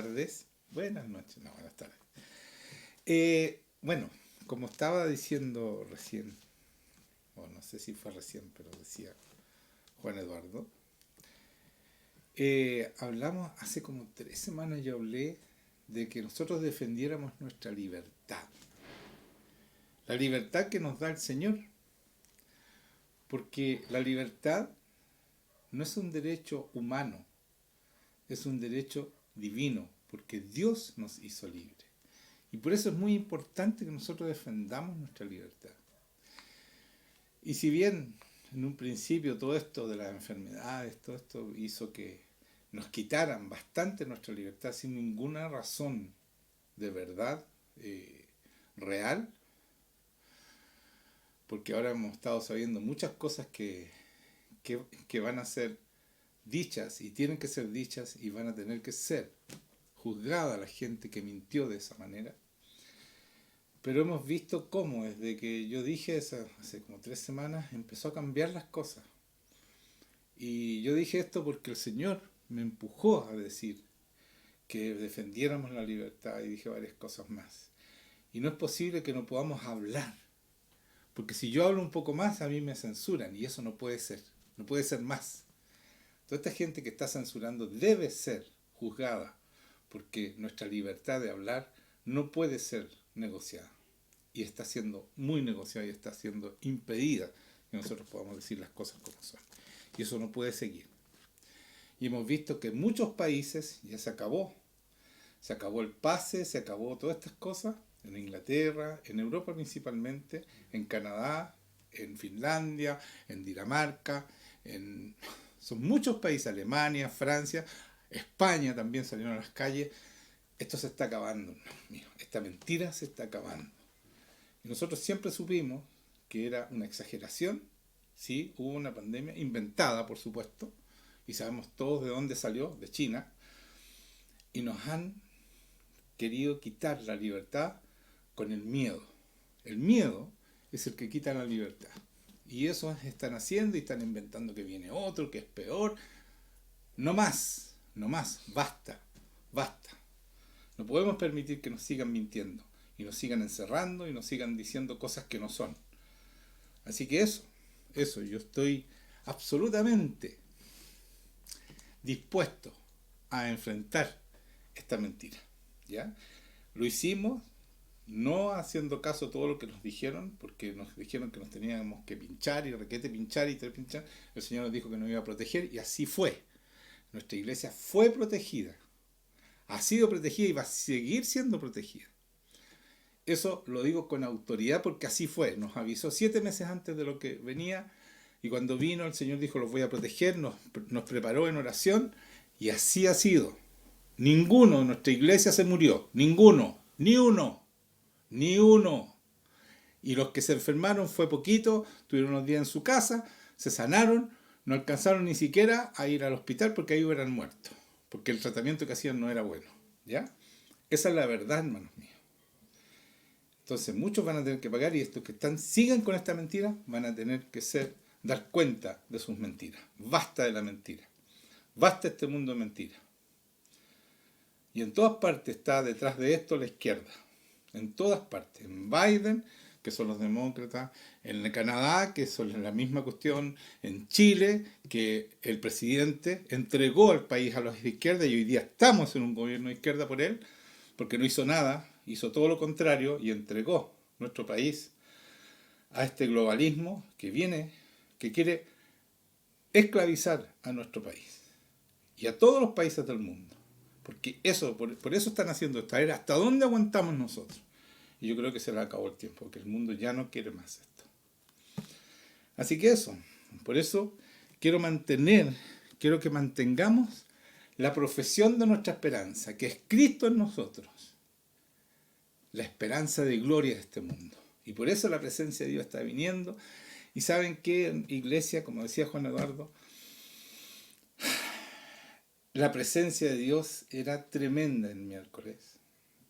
tardes, buenas noches, no, buenas tardes. Bueno, como estaba diciendo recién, o no sé si fue recién, pero decía Juan Eduardo, hablamos hace como 3 semanas, yo hablé de que nosotros defendiéramos nuestra libertad, la libertad que nos da el Señor, porque la libertad no es un derecho humano, es un derecho divino, porque Dios nos hizo libres. Y por eso es muy importante que nosotros defendamos nuestra libertad. Y si bien en un principio todo esto de las enfermedades, todo esto hizo que nos quitaran bastante nuestra libertad sin ninguna razón de verdad real, porque ahora hemos estado sabiendo muchas cosas que van a ser dichas y tienen que ser dichas y van a tener que ser juzgada la gente que mintió de esa manera. Pero hemos visto cómo desde que yo dije eso, hace como 3 semanas, empezó a cambiar las cosas. Y yo dije esto porque el Señor me empujó a decir que defendiéramos la libertad y dije varias cosas más. Y no es posible que no podamos hablar, porque si yo hablo un poco más a mí me censuran y eso no puede ser, no puede ser más. Toda esta gente que está censurando debe ser juzgada, porque nuestra libertad de hablar no puede ser negociada. Y está siendo muy negociada y está siendo impedida que nosotros podamos decir las cosas como son. Y eso no puede seguir. Y hemos visto que en muchos países ya se acabó. Se acabó el pase, se acabó todas estas cosas. En Inglaterra, en Europa principalmente, en Canadá, en Finlandia, en Dinamarca, son muchos países, Alemania, Francia, España también salieron a las calles. Esto se está acabando, Dios mío, esta mentira se está acabando. Y nosotros siempre supimos que era una exageración, sí, hubo una pandemia inventada, por supuesto, y sabemos todos de dónde salió, de China, y nos han querido quitar la libertad con el miedo. El miedo es el que quita la libertad. Y eso están haciendo y están inventando que viene otro, que es peor. No más, no más, basta, basta. No podemos permitir que nos sigan mintiendo y nos sigan encerrando y nos sigan diciendo cosas que no son. Así que eso, yo estoy absolutamente dispuesto a enfrentar esta mentira. ¿Ya? Lo hicimos no haciendo caso a todo lo que nos dijeron, porque nos dijeron que nos teníamos que pinchar y requete pinchar y pinchar. El Señor nos dijo que nos iba a proteger y así fue. Nuestra iglesia fue protegida, ha sido protegida y va a seguir siendo protegida. Eso lo digo con autoridad porque así fue. Nos avisó 7 meses antes de lo que venía y cuando vino el Señor dijo los voy a proteger, nos preparó en oración y así ha sido. Ninguno de nuestra iglesia se murió, ninguno, ni uno, ni uno. Y los que se enfermaron fue poquito, tuvieron unos días en su casa, se sanaron, no alcanzaron ni siquiera a ir al hospital porque ahí hubieran muerto, porque el tratamiento que hacían no era bueno. ¿Ya? Esa es la verdad, hermanos míos. Entonces muchos van a tener que pagar y estos que sigan con esta mentira van a tener que dar cuenta de sus mentiras. Basta de la mentira. Basta este mundo de mentiras. Y en todas partes está detrás de esto la izquierda. En todas partes. En Biden, que son los demócratas, en Canadá, que son la misma cuestión, en Chile, que el presidente entregó al país a los de izquierda y hoy día estamos en un gobierno de izquierda por él, porque no hizo nada, hizo todo lo contrario y entregó nuestro país a este globalismo que viene, que quiere esclavizar a nuestro país y a todos los países del mundo. Porque por eso están haciendo esto. A ver hasta dónde aguantamos nosotros. Y yo creo que se le acabó el tiempo, porque el mundo ya no quiere más esto. Así que por eso quiero que mantengamos la profesión de nuestra esperanza, que es Cristo en nosotros. La esperanza de gloria de este mundo. Y por eso la presencia de Dios está viniendo. Y saben que, iglesia, como decía Juan Eduardo, la presencia de Dios era tremenda el miércoles.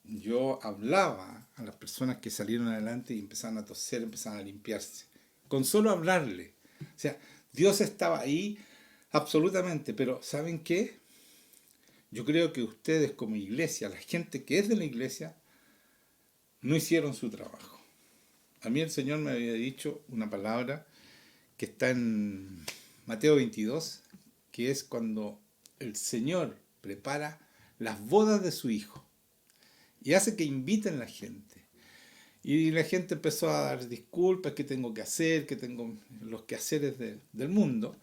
Yo hablaba a las personas que salieron adelante y empezaban a toser, empezaban a limpiarse. Con solo hablarle. Dios estaba ahí absolutamente. Pero ¿saben qué? Yo creo que ustedes como iglesia, la gente que es de la iglesia, no hicieron su trabajo. A mí el Señor me había dicho una palabra que está en Mateo 22, que es cuando el Señor prepara las bodas de su Hijo y hace que inviten a la gente. Y la gente empezó a dar disculpas, qué tengo que hacer, que tengo los quehaceres del mundo.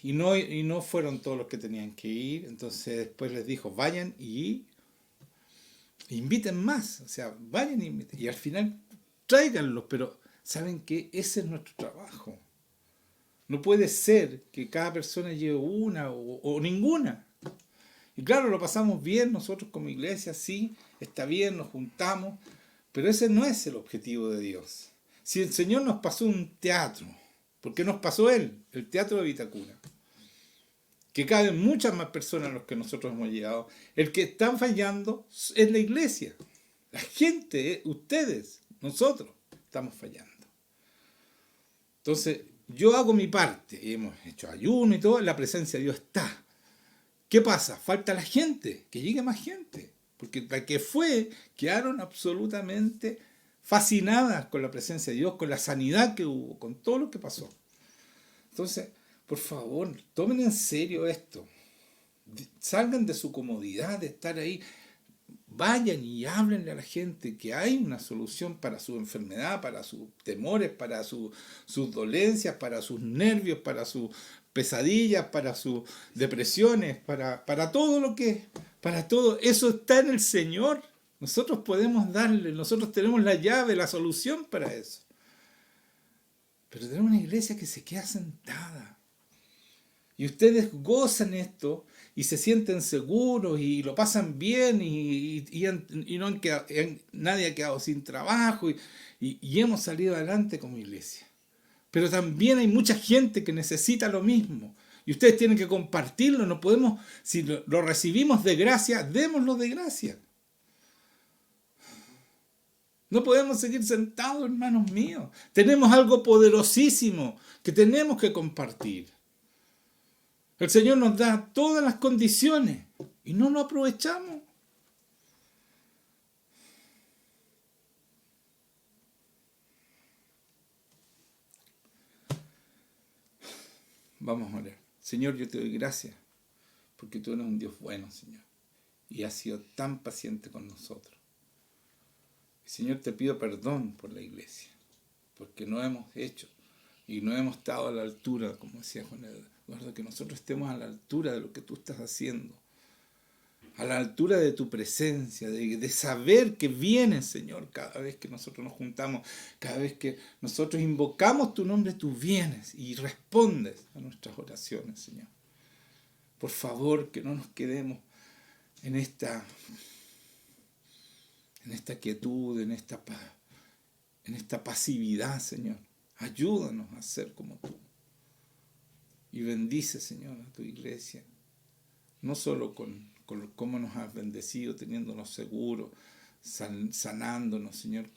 Y no fueron todos los que tenían que ir. Entonces después les dijo, vayan y inviten más. O sea, vayan y inviten. Y al final tráiganlos, pero ¿saben qué? Ese es nuestro trabajo. No puede ser que cada persona lleve una o ninguna. Y claro, lo pasamos bien nosotros como iglesia, sí, está bien, nos juntamos, pero ese no es el objetivo de Dios. Si el Señor nos pasó un teatro, ¿por qué nos pasó Él? El teatro de Vitacura. Que caben muchas más personas a los que nosotros hemos llegado. El que están fallando es la iglesia. La gente, ustedes, nosotros, estamos fallando. Entonces, yo hago mi parte. Hemos hecho ayuno y todo, la presencia de Dios está. ¿Qué pasa? Falta la gente, que llegue más gente. Porque la que fue, quedaron absolutamente fascinadas con la presencia de Dios, con la sanidad que hubo, con todo lo que pasó. Entonces, por favor, tomen en serio esto. Salgan de su comodidad de estar ahí. Vayan y háblenle a la gente que hay una solución para su enfermedad, para sus temores, para sus dolencias, para sus nervios, para sus pesadillas, para sus depresiones, para todo lo que, para todo eso está en el Señor. Nosotros podemos darle, nosotros tenemos la llave, la solución para eso. Pero tenemos una iglesia que se queda sentada. Y ustedes gozan esto y se sienten seguros y lo pasan bien y no han quedado, nadie ha quedado sin trabajo y hemos salido adelante como iglesia. Pero también hay mucha gente que necesita lo mismo. Y ustedes tienen que compartirlo. No podemos, si lo recibimos de gracia, démoslo de gracia. No podemos seguir sentados, hermanos míos. Tenemos algo poderosísimo que tenemos que compartir. El Señor nos da todas las condiciones y no lo aprovechamos. Vamos a orar. Señor, yo te doy gracias porque tú eres un Dios bueno, Señor. Y has sido tan paciente con nosotros. Señor, te pido perdón por la iglesia, porque no hemos hecho y no hemos estado a la altura, como decía Juan Eduardo, que nosotros estemos a la altura de lo que tú estás haciendo, a la altura de tu presencia, de saber que vienes, Señor, cada vez que nosotros nos juntamos, cada vez que nosotros invocamos tu nombre, tú vienes y respondes a nuestras oraciones, Señor. Por favor, que no nos quedemos en esta quietud, en esta pasividad, Señor. Ayúdanos a ser como tú. Y bendice, Señor, a tu iglesia. No solo con cómo nos has bendecido, teniéndonos seguros, sanándonos, Señor,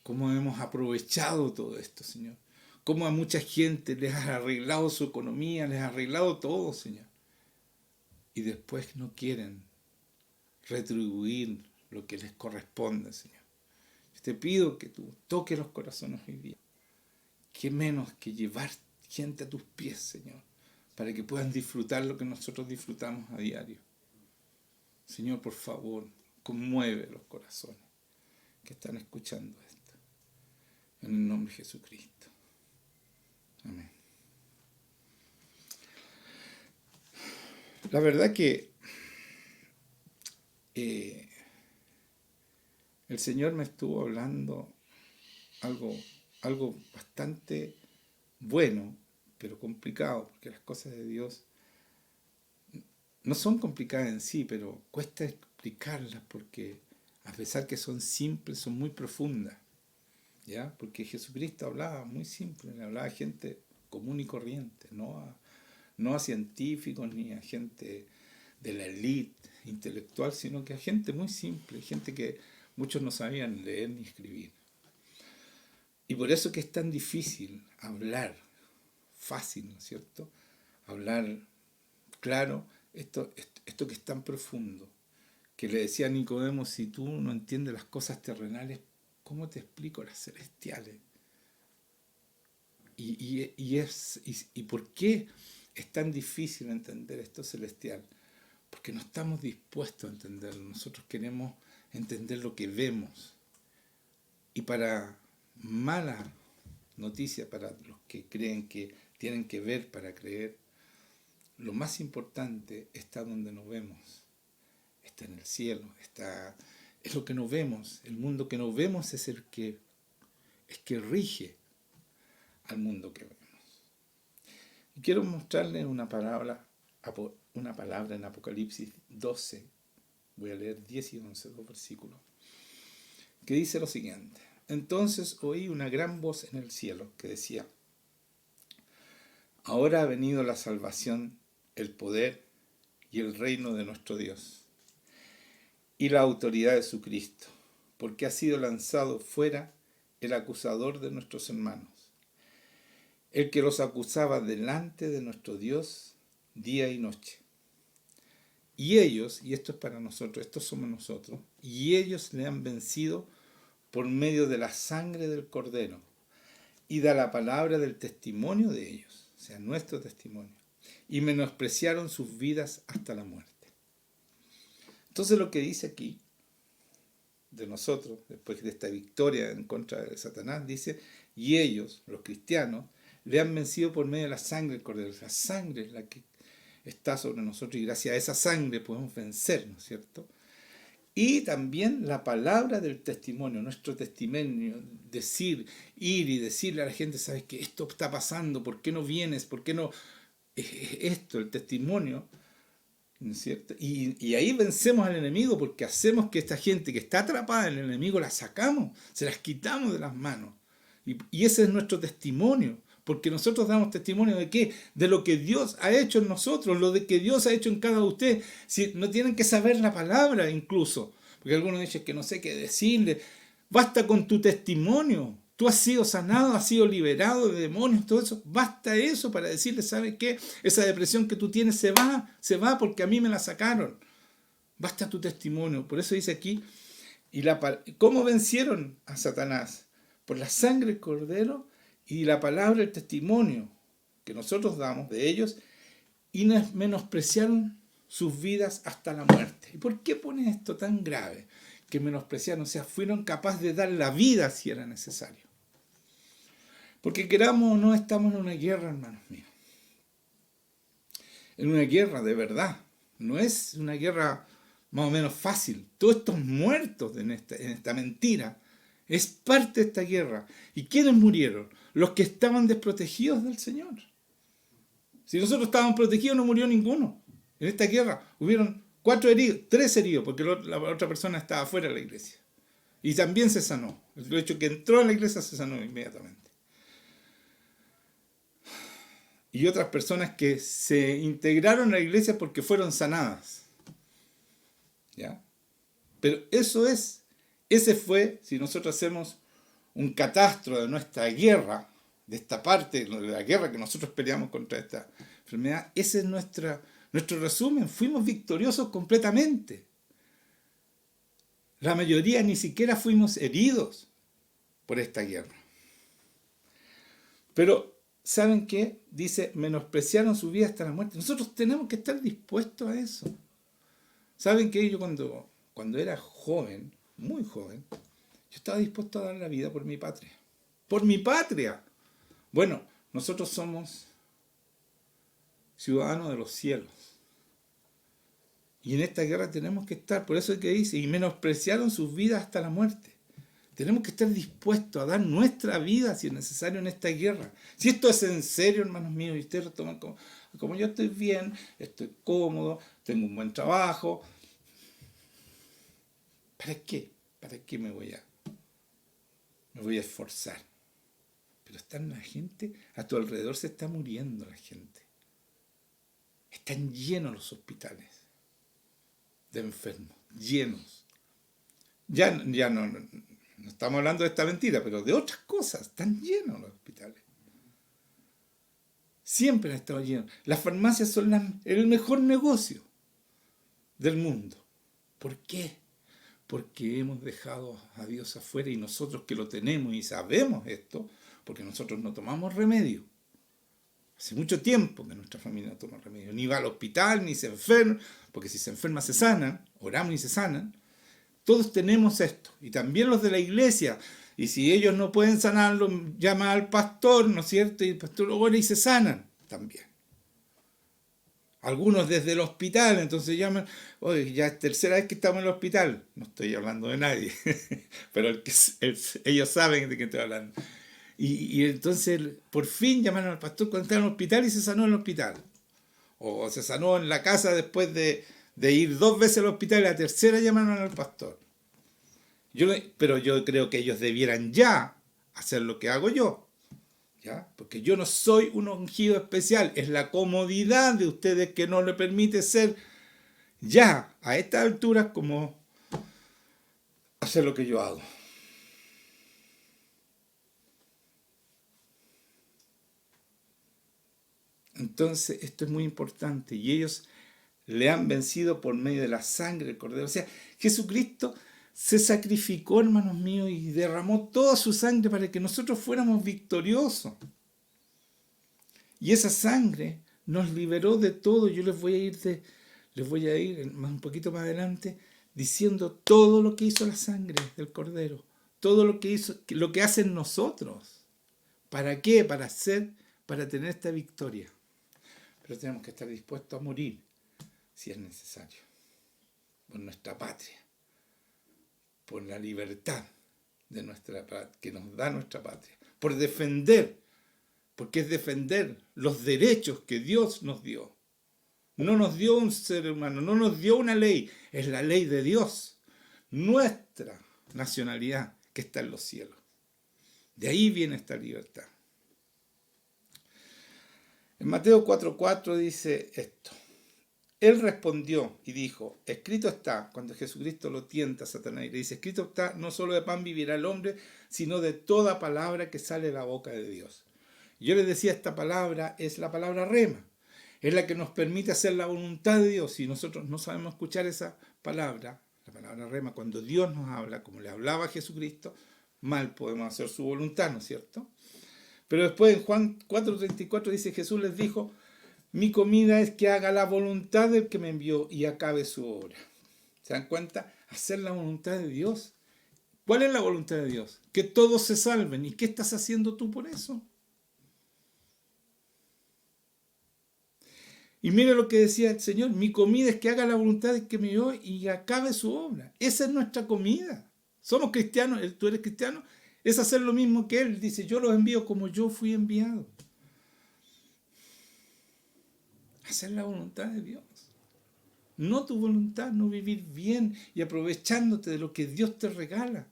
cómo hemos aprovechado todo esto, Señor. Cómo a mucha gente les has arreglado su economía, les has arreglado todo, Señor. Y después no quieren retribuir lo que les corresponde, Señor. Yo te pido que tú toques los corazones hoy día. Qué menos que llevar gente a tus pies, Señor, para que puedan disfrutar lo que nosotros disfrutamos a diario. Señor, por favor, conmueve los corazones que están escuchando esto. En el nombre de Jesucristo. Amén. La verdad que el Señor me estuvo hablando algo bastante bueno, pero complicado, porque las cosas de Dios no son complicadas en sí, pero cuesta explicarlas porque a pesar que son simples, son muy profundas, ¿ya? Porque Jesucristo hablaba muy simple, le hablaba a gente común y corriente, no a científicos ni a gente de la élite intelectual, sino que a gente muy simple, gente que muchos no sabían leer ni escribir. Y por eso que es tan difícil hablar fácil, ¿no es cierto? Hablar claro esto que es tan profundo, que le decía a Nicodemo, si tú no entiendes las cosas terrenales, ¿cómo te explico las celestiales? ¿Y por qué es tan difícil entender esto celestial? Porque no estamos dispuestos a entenderlo. Nosotros queremos entender lo que vemos. Y para mala noticia, para los que creen que tienen que ver para creer, lo más importante está donde no vemos. Está en el cielo, es lo que no vemos. El mundo que no vemos es el que rige al mundo que vemos. Y quiero mostrarles una palabra en Apocalipsis 12. Voy a leer 10 y 11, dos versículos, que dice lo siguiente. Entonces oí una gran voz en el cielo que decía: ahora ha venido la salvación, el poder y el reino de nuestro Dios, y la autoridad de su Cristo, porque ha sido lanzado fuera el acusador de nuestros hermanos, el que los acusaba delante de nuestro Dios día y noche. Y ellos, y esto es para nosotros, estos somos nosotros, y ellos le han vencido por medio de la sangre del Cordero y de la palabra del testimonio de ellos, o sea, nuestro testimonio, y menospreciaron sus vidas hasta la muerte. Entonces lo que dice aquí de nosotros, después de esta victoria en contra de Satanás, dice, y ellos, los cristianos, le han vencido por medio de la sangre del Cordero. La sangre es la que está sobre nosotros y gracias a esa sangre podemos vencer, ¿no es cierto? Y también la palabra del testimonio, nuestro testimonio, ir y decirle a la gente, ¿sabes qué? Esto está pasando, ¿por qué no vienes? ¿Por qué no? Esto, el testimonio, ¿no es cierto? Y ahí vencemos al enemigo porque hacemos que esta gente que está atrapada en el enemigo la sacamos, se las quitamos de las manos. Y ese es nuestro testimonio, porque nosotros damos testimonio ¿de qué? De lo que Dios ha hecho en nosotros, lo de que Dios ha hecho en cada uno de ustedes. Si no tienen que saber la palabra incluso, porque algunos dicen que no sé qué decirle. Basta con tu testimonio. Tú has sido sanado, has sido liberado de demonios, todo eso. Basta eso para decirle, ¿sabes qué? Esa depresión que tú tienes se va porque a mí me la sacaron. Basta tu testimonio. Por eso dice aquí, ¿cómo vencieron a Satanás? Por la sangre del Cordero y la palabra, el testimonio que nosotros damos de ellos, y menospreciaron sus vidas hasta la muerte. ¿Y por qué pone esto tan grave? Que menospreciaron, o sea, fueron capaces de dar la vida si era necesario. Porque queramos o no, estamos en una guerra, hermanos míos. En una guerra de verdad. No es una guerra más o menos fácil. Todos estos muertos en esta mentira es parte de esta guerra. ¿Y quiénes murieron? Los que estaban desprotegidos del Señor. Si nosotros estábamos protegidos, no murió ninguno. En esta guerra hubieron 3 heridos, porque la otra persona estaba fuera de la iglesia. Y también se sanó. El hecho que entró en la iglesia se sanó inmediatamente. Y otras personas que se integraron a la iglesia porque fueron sanadas. ¿Ya? Pero ese fue, si nosotros hacemos un catastro de nuestra guerra, de esta parte de la guerra que nosotros peleamos contra esta enfermedad, ese es nuestro resumen. Fuimos victoriosos completamente. La mayoría ni siquiera fuimos heridos por esta guerra. Pero, ¿saben qué? Dice, menospreciaron su vida hasta la muerte. Nosotros tenemos que estar dispuestos a eso. ¿Saben qué? Yo cuando era joven, muy joven, yo estaba dispuesto a dar la vida por mi patria. ¡Por mi patria! Bueno, nosotros somos ciudadanos de los cielos. Y en esta guerra tenemos que estar, por eso es que dice, y menospreciaron sus vidas hasta la muerte. Tenemos que estar dispuestos a dar nuestra vida, si es necesario, en esta guerra. Si esto es en serio, hermanos míos, y ustedes retoman como yo estoy bien, estoy cómodo, tengo un buen trabajo. ¿Para qué? ¿Para qué me voy a esforzar? Pero la gente, a tu alrededor se está muriendo la gente. Están llenos los hospitales de enfermos, llenos. Ya no estamos hablando de esta mentira, pero de otras cosas, están llenos los hospitales. Siempre han estado llenos. Las farmacias son el mejor negocio del mundo. ¿Por qué? Porque hemos dejado a Dios afuera y nosotros que lo tenemos y sabemos esto, porque nosotros no tomamos remedio. Hace mucho tiempo que nuestra familia no toma remedio. Ni va al hospital, ni se enferma, porque si se enferma se sanan, oramos y se sanan. Todos tenemos esto, y también los de la iglesia. Y si ellos no pueden sanarlo, llaman al pastor, ¿no es cierto? Y el pastor ora y se sanan también. Algunos desde el hospital, entonces llaman, oye, ya es tercera vez que estamos en el hospital. No estoy hablando de nadie, pero ellos saben de qué estoy hablando. Y entonces por fin llamaron al pastor cuando estaba en el hospital y se sanó en el hospital. O se sanó en la casa después de ir 2 veces al hospital y la tercera llamaron al pastor. Pero yo creo que ellos debieran ya hacer lo que hago yo. ¿Ya? Porque yo no soy un ungido especial. Es la comodidad de ustedes que no le permite ser ya a estas alturas como hacer lo que yo hago. Entonces, esto es muy importante. Y ellos le han vencido por medio de la sangre del Cordero. O sea, Jesucristo se sacrificó, hermanos míos, y derramó toda su sangre para que nosotros fuéramos victoriosos. Y esa sangre nos liberó de todo. Yo les voy a ir un poquito más adelante diciendo todo lo que hizo la sangre del Cordero, todo lo que hizo, lo que hacen nosotros. ¿Para qué? Para tener esta victoria. Pero tenemos que estar dispuestos a morir si es necesario, por nuestra patria, por la libertad de que nos da nuestra patria, por defender, porque es defender los derechos que Dios nos dio. No nos dio un ser humano, no nos dio una ley, es la ley de Dios, nuestra nacionalidad que está en los cielos. De ahí viene esta libertad. En Mateo 4:4 dice esto. Él respondió y dijo, escrito está, cuando Jesucristo lo tienta a Satanás y le dice, escrito está, no solo de pan vivirá el hombre, sino de toda palabra que sale de la boca de Dios. Yo les decía, esta palabra es la palabra rema, es la que nos permite hacer la voluntad de Dios. Si nosotros no sabemos escuchar esa palabra, la palabra rema, cuando Dios nos habla, como le hablaba a Jesucristo, mal podemos hacer su voluntad, ¿no es cierto? Pero después en Juan 4:34 dice, Jesús les dijo, mi comida es que haga la voluntad del que me envió y acabe su obra. ¿Se dan cuenta? Hacer la voluntad de Dios. ¿Cuál es la voluntad de Dios? Que todos se salven. ¿Y qué estás haciendo tú por eso? Y mire lo que decía el Señor, mi comida es que haga la voluntad del que me envió y acabe su obra. Esa es nuestra comida. Somos cristianos, tú eres cristiano, es hacer lo mismo que Él. Dice, yo los envío como yo fui enviado. Hacer la voluntad de Dios. No tu voluntad, no vivir bien y aprovechándote de lo que Dios te regala.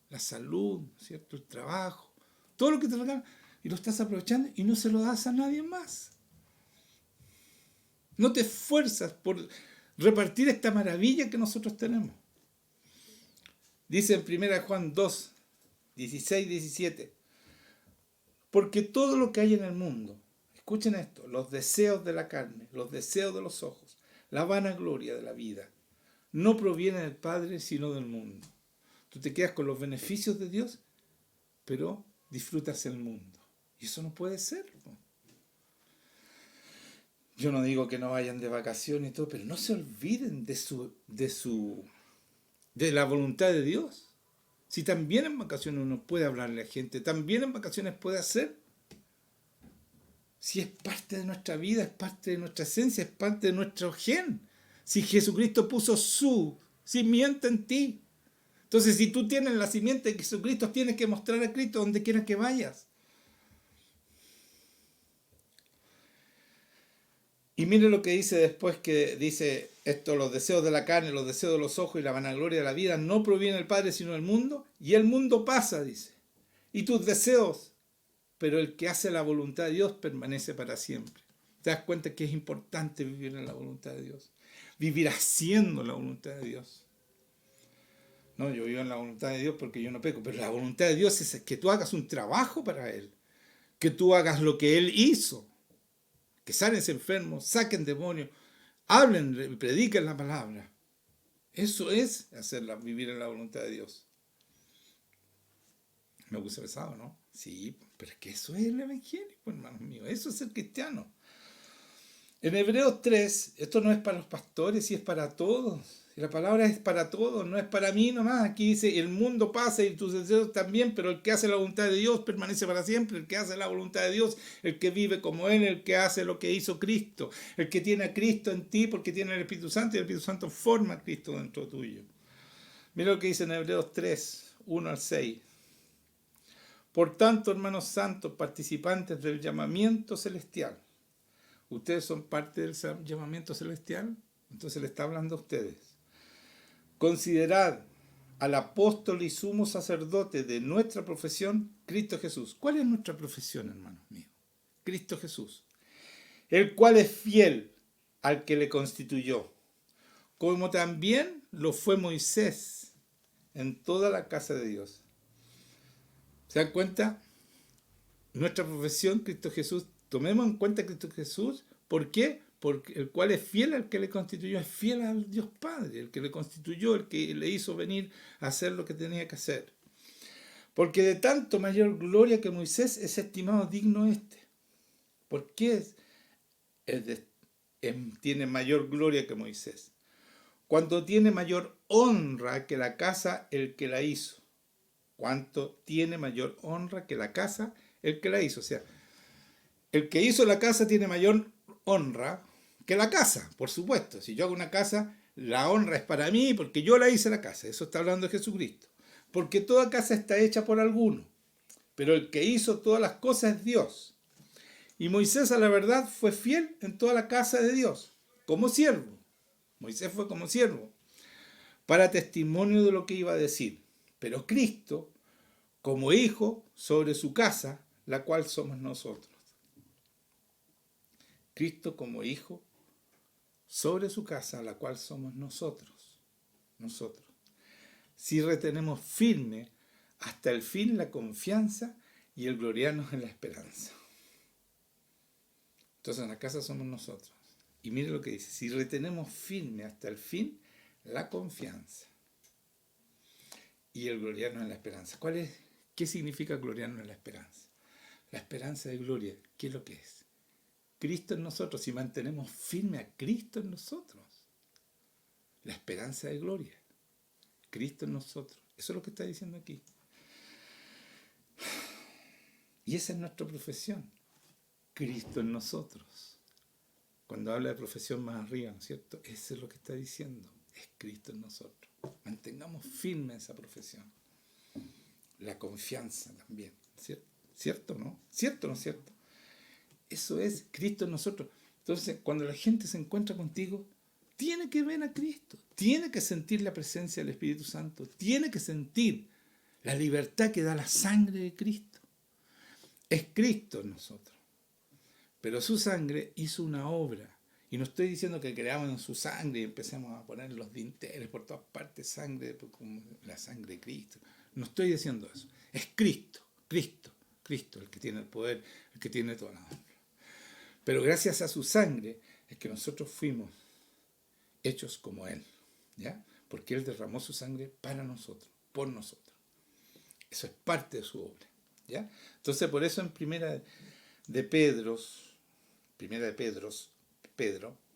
La salud, ¿cierto? El trabajo, todo lo que te regala. Y lo estás aprovechando y no se lo das a nadie más. No te esfuerzas por repartir esta maravilla que nosotros tenemos. Dice en 1 Juan 2, 16, 17. Porque todo lo que hay en el mundo, escuchen esto, los deseos de la carne, los deseos de los ojos, la vanagloria de la vida, no proviene del Padre, sino del mundo. Tú te quedas con los beneficios de Dios, pero disfrutas el mundo. Y eso no puede ser, ¿no? Yo no digo que no vayan de vacaciones y todo, pero no se olviden de la voluntad de Dios. Si también en vacaciones uno puede hablarle a gente, también en vacaciones puede hacer. Si es parte de nuestra vida, es parte de nuestra esencia, es parte de nuestro gen. Si Jesucristo puso su simiente en ti. Entonces, si tú tienes la simiente de Jesucristo, tienes que mostrar a Cristo donde quiera que vayas. Y mire lo que dice después, que dice esto, los deseos de la carne, los deseos de los ojos y la vanagloria de la vida no provienen del Padre sino del mundo, y el mundo pasa, dice, y tus deseos, pero el que hace la voluntad de Dios permanece para siempre. ¿Te das cuenta que es importante vivir en la voluntad de Dios? Vivir haciendo la voluntad de Dios. No, yo vivo en la voluntad de Dios porque yo no peco, pero la voluntad de Dios es que tú hagas un trabajo para Él, que tú hagas lo que Él hizo. que sanen enfermos, saquen demonios, hablen, prediquen la palabra. Eso es vivir en la voluntad de Dios. Me puse pesado, ¿no? Sí, pero es que eso es el evangelio, hermanos míos. Eso es ser cristiano. En Hebreos 3, esto no es para los pastores, y es para todos. La palabra es para todos, no es para mí nomás. Aquí dice, el mundo pasa y tus deseos también, pero el que hace la voluntad de Dios permanece para siempre. El que hace la voluntad de Dios, el que vive como Él, el que hace lo que hizo Cristo. El que tiene a Cristo en ti porque tiene el Espíritu Santo, y el Espíritu Santo forma a Cristo dentro tuyo. Mira lo que dice en Hebreos 3, 1 al 6. Por tanto, hermanos santos, participantes del llamamiento celestial. ¿Ustedes son parte del llamamiento celestial? Entonces le está hablando a ustedes. Considerad al apóstol y sumo sacerdote de nuestra profesión, Cristo Jesús. ¿Cuál es nuestra profesión, hermanos míos? Cristo Jesús. El cual es fiel al que le constituyó, como también lo fue Moisés en toda la casa de Dios. ¿Se dan cuenta? Nuestra profesión, Cristo Jesús. Tomemos en cuenta a Cristo Jesús. ¿Por qué? Porque el cual es fiel al que le constituyó, es fiel al Dios Padre, el que le constituyó, el que le hizo venir a hacer lo que tenía que hacer. Porque de tanto mayor gloria que Moisés es estimado digno este. ¿Por qué tiene mayor gloria que Moisés? Cuando tiene mayor honra que la casa el que la hizo. ¿Cuánto tiene mayor honra que la casa el que la hizo? O sea, el que hizo la casa tiene mayor honra que la casa, por supuesto. Si yo hago una casa, la honra es para mí porque yo la hice la casa. Eso está hablando de Jesucristo. Porque toda casa está hecha por alguno. Pero el que hizo todas las cosas es Dios. Y Moisés, a la verdad, fue fiel en toda la casa de Dios, como siervo. Moisés fue como siervo, para testimonio de lo que iba a decir. Pero Cristo, como hijo sobre su casa, la cual somos nosotros. Cristo como hijo sobre su casa, la cual somos nosotros. Nosotros. Si retenemos firme hasta el fin la confianza y el gloriarnos en la esperanza. Entonces en la casa somos nosotros. Y mire lo que dice, si retenemos firme hasta el fin la confianza y el gloriarnos en la esperanza. ¿Qué significa gloriarnos en la esperanza? La esperanza de gloria, ¿qué es lo que es? Cristo en nosotros, si mantenemos firme a Cristo en nosotros. La esperanza de gloria, Cristo en nosotros. Eso es lo que está diciendo aquí. Y esa es nuestra profesión, Cristo en nosotros. Cuando habla de profesión más arriba, ¿no es cierto? Eso es lo que está diciendo, es Cristo en nosotros. Mantengamos firme esa profesión. La confianza también, ¿cierto? ¿Cierto o no? ¿Cierto o no es cierto? Eso es Cristo en nosotros. Entonces, cuando la gente se encuentra contigo, tiene que ver a Cristo, tiene que sentir la presencia del Espíritu Santo, tiene que sentir la libertad que da la sangre de Cristo. Es Cristo en nosotros. Pero su sangre hizo una obra. Y no estoy diciendo que creamos en su sangre y empecemos a poner los dinteles por todas partes, sangre, como la sangre de Cristo. No estoy diciendo eso. Es Cristo, Cristo, Cristo, el que tiene el poder, el que tiene toda la honra. Pero gracias a su sangre es que nosotros fuimos hechos como Él, ¿ya? Porque Él derramó su sangre para nosotros, por nosotros. Eso es parte de su obra, ¿ya? Entonces, por eso en Primera de Pedro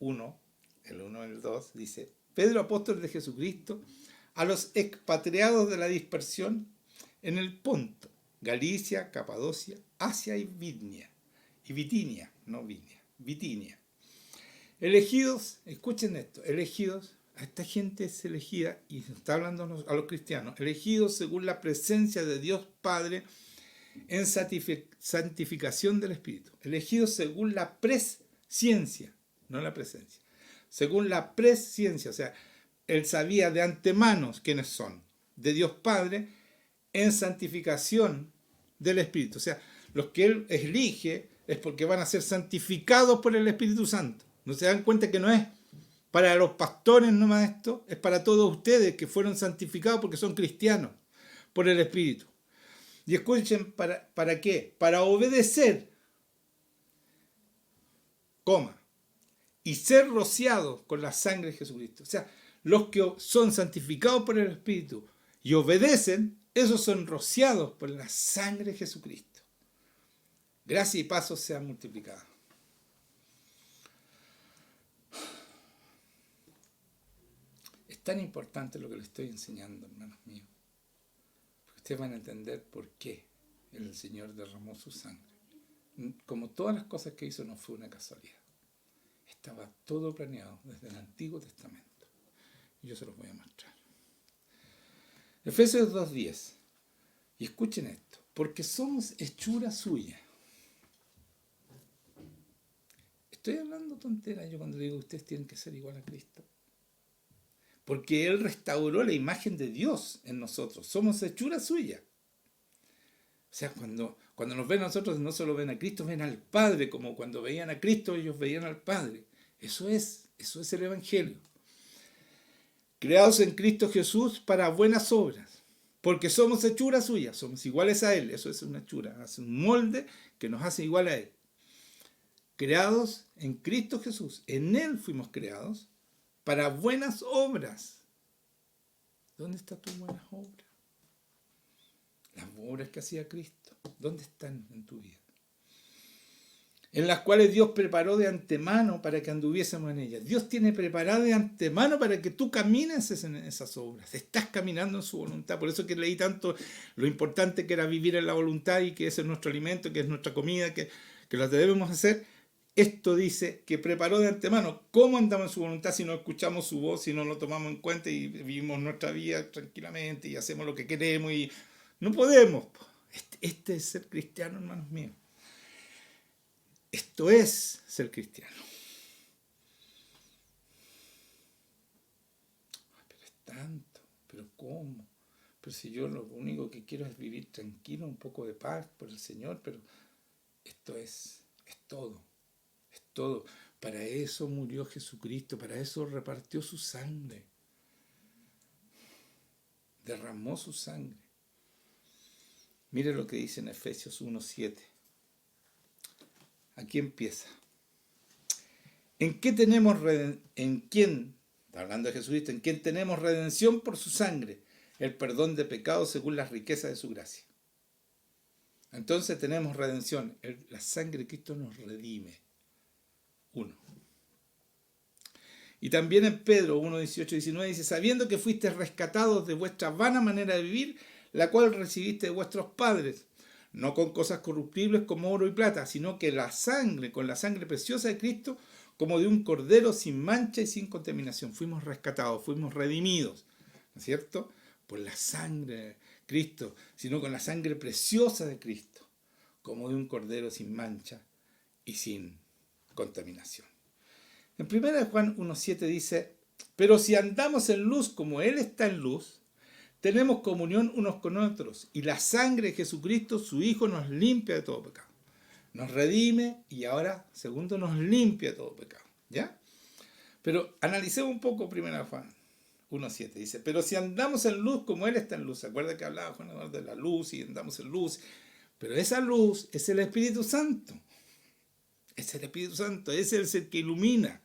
1, el 1 y el 2, dice, Pedro, apóstol de Jesucristo, a los expatriados de la dispersión en el Ponto, Galicia, Capadocia, Asia y Bitinia, elegidos, escuchen esto, elegidos, a esta gente es elegida, y está hablando a los cristianos, elegidos según la presencia de Dios Padre en santificación del Espíritu, elegidos según la presciencia, no la presencia, según la presciencia, o sea, Él sabía de antemano quiénes son, de Dios Padre, en santificación del Espíritu, o sea, los que Él elige es porque van a ser santificados por el Espíritu Santo. ¿No se dan cuenta que no es para los pastores nomás esto? Es para todos ustedes que fueron santificados porque son cristianos por el Espíritu. Y escuchen, ¿para qué? Para obedecer coma, y ser rociados con la sangre de Jesucristo. O sea, los que son santificados por el Espíritu y obedecen, esos son rociados por la sangre de Jesucristo. Gracia y paso sean multiplicadas. Es tan importante lo que les estoy enseñando, hermanos míos, porque ustedes van a entender por qué el Señor derramó su sangre. Como todas las cosas que hizo, no fue una casualidad. Estaba todo planeado desde el Antiguo Testamento. Y yo se los voy a mostrar. Efesios 2:10. Y escuchen esto. Porque somos hechura suya. Estoy hablando tonteras yo cuando digo que ustedes tienen que ser igual a Cristo. Porque Él restauró la imagen de Dios en nosotros. Somos hechura suya. O sea, cuando nos ven a nosotros, no solo ven a Cristo, ven al Padre. Como cuando veían a Cristo, ellos veían al Padre. Eso es el Evangelio. Creados en Cristo Jesús para buenas obras. Porque somos hechura suya. Somos iguales a Él. Eso es una hechura. Hace un molde que nos hace igual a Él. Creados en Cristo Jesús. En Él fuimos creados para buenas obras. ¿Dónde están tus buenas obras? Las obras que hacía Cristo. ¿Dónde están en tu vida? En las cuales Dios preparó de antemano para que anduviésemos en ellas. Dios tiene preparado de antemano para que tú camines en esas obras. Estás caminando en su voluntad. Por eso que leí tanto lo importante que era vivir en la voluntad y que ese es nuestro alimento, que es nuestra comida, que lo debemos hacer. Esto dice que preparó de antemano. ¿Cómo andamos en su voluntad si no escuchamos su voz, si no lo tomamos en cuenta y vivimos nuestra vida tranquilamente y hacemos lo que queremos? Y no podemos. Este es ser cristiano, hermanos míos. Esto es ser cristiano. Pero es tanto, pero ¿cómo? Pero si yo lo único que quiero es vivir tranquilo, un poco de paz por el Señor, pero esto es todo. Es todo. Para eso murió Jesucristo, para eso repartió su sangre. Derramó su sangre. Mire lo que dice en Efesios 1:7. Aquí empieza. ¿En qué tenemos hablando de Jesucristo, en quién tenemos redención por su sangre? El perdón de pecados según las riquezas de su gracia. Entonces tenemos redención. La sangre de Cristo nos redime. 1. Y también en Pedro 1:18-19 dice, sabiendo que fuisteis rescatados de vuestra vana manera de vivir, la cual recibiste de vuestros padres, no con cosas corruptibles como oro y plata, sino que con la sangre preciosa de Cristo, como de un cordero sin mancha y sin contaminación. Fuimos rescatados, fuimos redimidos, ¿no es cierto? Por la sangre de Cristo, sino con la sangre preciosa de Cristo, como de un cordero sin mancha y sin contaminación. En 1 Juan 1:7 dice, pero si andamos en luz como Él está en luz, tenemos comunión unos con otros, y la sangre de Jesucristo, su Hijo, nos limpia de todo pecado. Nos redime y ahora, segundo, nos limpia de todo pecado. ¿Ya? Pero analicemos un poco 1 Juan 1:7. Dice, pero si andamos en luz como Él está en luz. ¿Se acuerda que hablaba Juan de la luz y andamos en luz? Pero esa luz es el Espíritu Santo. Es el Espíritu Santo, ese es el que ilumina.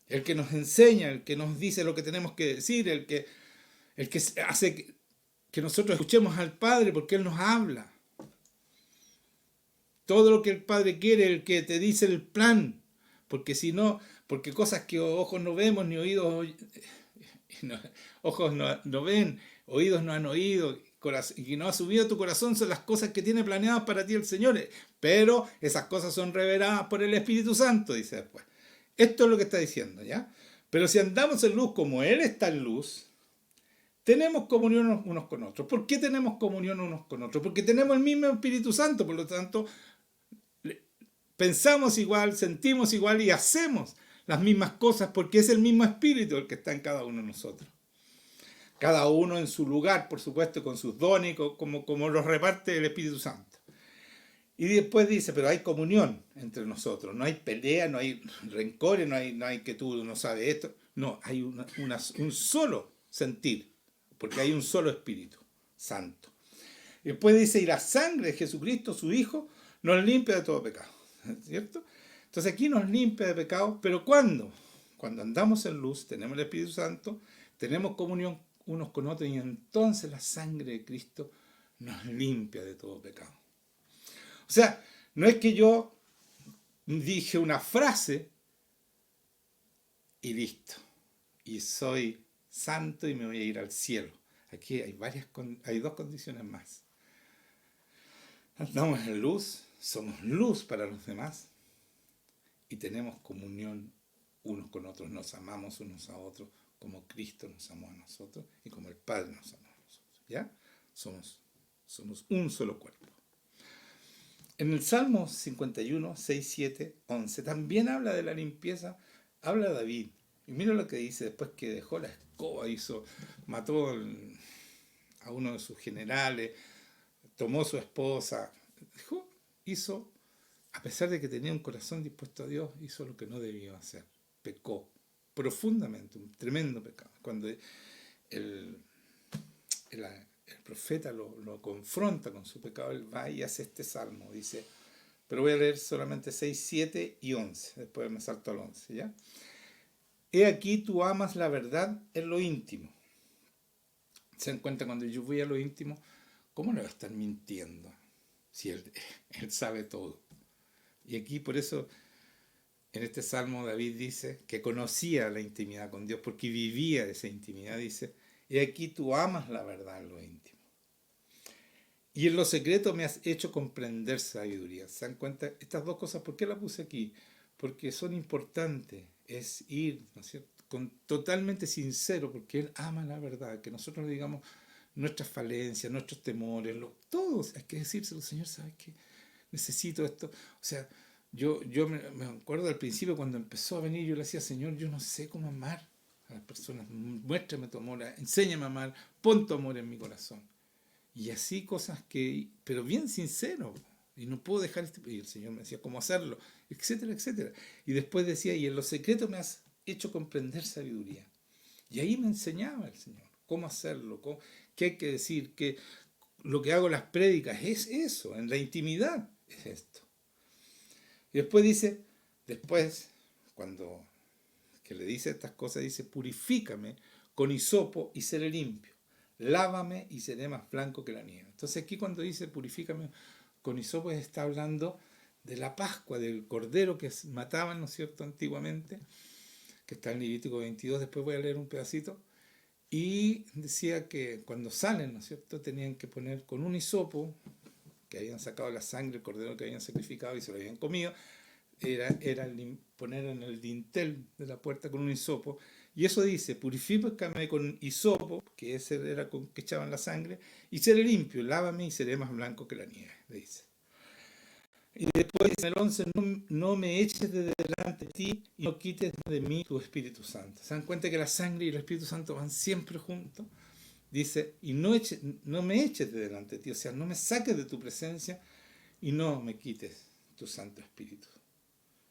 El que nos enseña, el que nos dice lo que tenemos que decir, el que hace que nosotros escuchemos al Padre porque Él nos habla. Todo lo que el Padre quiere, el que te dice el plan. Porque si no, porque cosas que ojos no vemos, ni oídos, ojos no ven, oídos no han oído, y no ha subido a tu corazón, son las cosas que tiene planeadas para ti el Señor. Pero esas cosas son reveladas por el Espíritu Santo, dice después. Esto es lo que está diciendo, ¿ya? Pero si andamos en luz como Él está en luz, tenemos comunión unos con otros. ¿Por qué tenemos comunión unos con otros? Porque tenemos el mismo Espíritu Santo, por lo tanto, pensamos igual, sentimos igual y hacemos las mismas cosas porque es el mismo Espíritu el que está en cada uno de nosotros. Cada uno en su lugar, por supuesto, con sus dones, como los reparte el Espíritu Santo. Y después dice, pero hay comunión entre nosotros, no hay pelea, no hay rencores, no hay que tú no sabes esto. No, hay un solo sentir, porque hay un solo Espíritu Santo. Y después dice, y la sangre de Jesucristo, su Hijo, nos limpia de todo pecado. ¿Cierto? Entonces aquí nos limpia de pecado, pero ¿cuándo? Cuando andamos en luz, tenemos el Espíritu Santo, tenemos comunión unos con otros y entonces la sangre de Cristo nos limpia de todo pecado. O sea, no es que yo dije una frase y listo, y soy santo y me voy a ir al cielo. Aquí hay dos condiciones más. Andamos en luz, somos luz para los demás y tenemos comunión unos con otros, nos amamos unos a otros como Cristo nos amó a nosotros y como el Padre nos amó a nosotros. ¿Ya? Somos un solo cuerpo. En el Salmo 51, 6, 7, 11 también habla de la limpieza, habla David. Y mira lo que dice después que dejó la escoba, mató a uno de sus generales, tomó su esposa, hizo, a pesar de que tenía un corazón dispuesto a Dios, hizo lo que no debía hacer, pecó profundamente, un tremendo pecado. Cuando el profeta lo confronta con su pecado, él va y hace este salmo, dice, pero voy a leer solamente 6, 7 y 11, después me salto al 11, ¿ya? He aquí tú amas la verdad en lo íntimo. Se dan cuenta cuando yo voy a lo íntimo, ¿cómo le va a estar mintiendo? Si él sabe todo. Y aquí por eso, en este salmo David dice que conocía la intimidad con Dios, porque vivía esa intimidad, dice, y aquí tú amas la verdad en lo íntimo. Y en lo secreto me has hecho comprender sabiduría. ¿Se dan cuenta? Estas dos cosas, ¿por qué las puse aquí? Porque son importantes. Es ir, ¿no es cierto?, totalmente sincero, porque Él ama la verdad. Que nosotros le digamos nuestras falencias, nuestros temores, todos. Hay que decírselo, Señor, ¿sabes qué? Necesito esto. O sea, yo me acuerdo al principio cuando empezó a venir, yo le decía, Señor, yo no sé cómo amar a las personas. Muéstrame tu amor, enséñame a amar, pon tu amor en mi corazón. Y así cosas pero bien sincero. Y no puedo dejar y el Señor me decía cómo hacerlo, etcétera, etcétera. Y después decía, y en lo secreto me has hecho comprender sabiduría. Y ahí me enseñaba el Señor cómo hacerlo, qué hay que decir, que lo que hago en las prédicas es eso, en la intimidad es esto. Y después dice, cuando que le dice estas cosas, dice, purifícame con hisopo y seré limpio. Lávame y seré más blanco que la nieve. Entonces aquí cuando dice purifícame con hisopo está hablando de la Pascua, del cordero que mataban, ¿no es cierto?, antiguamente, que está en Levítico 22, después voy a leer un pedacito, y decía que cuando salen, ¿no es cierto?, tenían que poner con un hisopo, que habían sacado la sangre del cordero que habían sacrificado y se lo habían comido, era poner en el dintel de la puerta con un hisopo, y eso dice, purifícame con hisopo, que ese era con que echaban la sangre, y seré limpio, lávame y seré más blanco que la nieve, dice. Y después dice en el 11, no me eches de delante de ti y no quites de mí tu Espíritu Santo. ¿Se dan cuenta que la sangre y el Espíritu Santo van siempre juntos? Dice, y no me eches de delante de ti, o sea, no me saques de tu presencia y no me quites tu Santo Espíritu.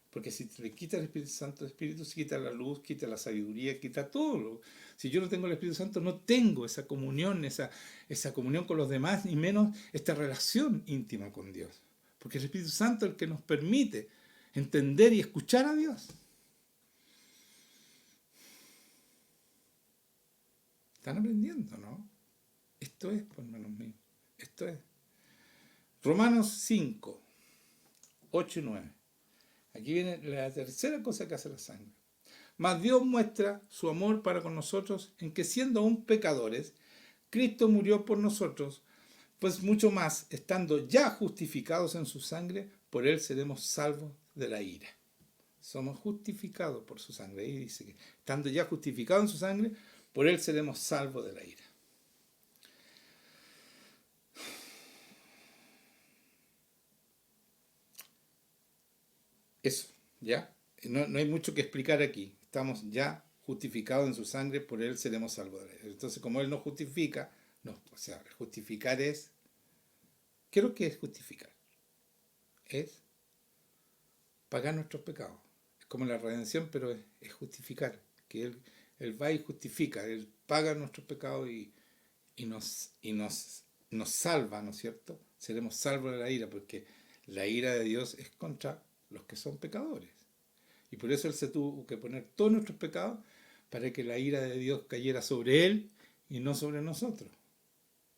Porque si te le quita el Espíritu Santo, el Espíritu se quita la luz, quita la sabiduría, quita todo. Si yo no tengo el Espíritu Santo, no tengo esa comunión, esa comunión con los demás, ni menos esta relación íntima con Dios. Porque el Espíritu Santo es el que nos permite entender y escuchar a Dios. Están aprendiendo, ¿no? Esto es, por hermanos míos, esto es. Romanos 5, 8 y 9. Aquí viene la tercera cosa que hace la sangre. Mas Dios muestra su amor para con nosotros en que siendo aún pecadores, Cristo murió por nosotros, pues mucho más, estando ya justificados en su sangre, por él seremos salvos de la ira. Somos justificados por su sangre. Ahí dice que estando ya justificados en su sangre, por él seremos salvos de la ira. Eso, ¿ya? No hay mucho que explicar aquí. Estamos ya justificados en su sangre, por él seremos salvos de la ira. Entonces, como él nos justifica, no, o sea, justificar es... ¿Qué es lo que es justificar? Es pagar nuestros pecados. Es como la redención, pero es justificar. Que él va y justifica, Él paga nuestros pecados y nos salva, ¿no es cierto? Seremos salvos de la ira, porque la ira de Dios es contra los que son pecadores. Y por eso Él se tuvo que poner todos nuestros pecados para que la ira de Dios cayera sobre Él y no sobre nosotros.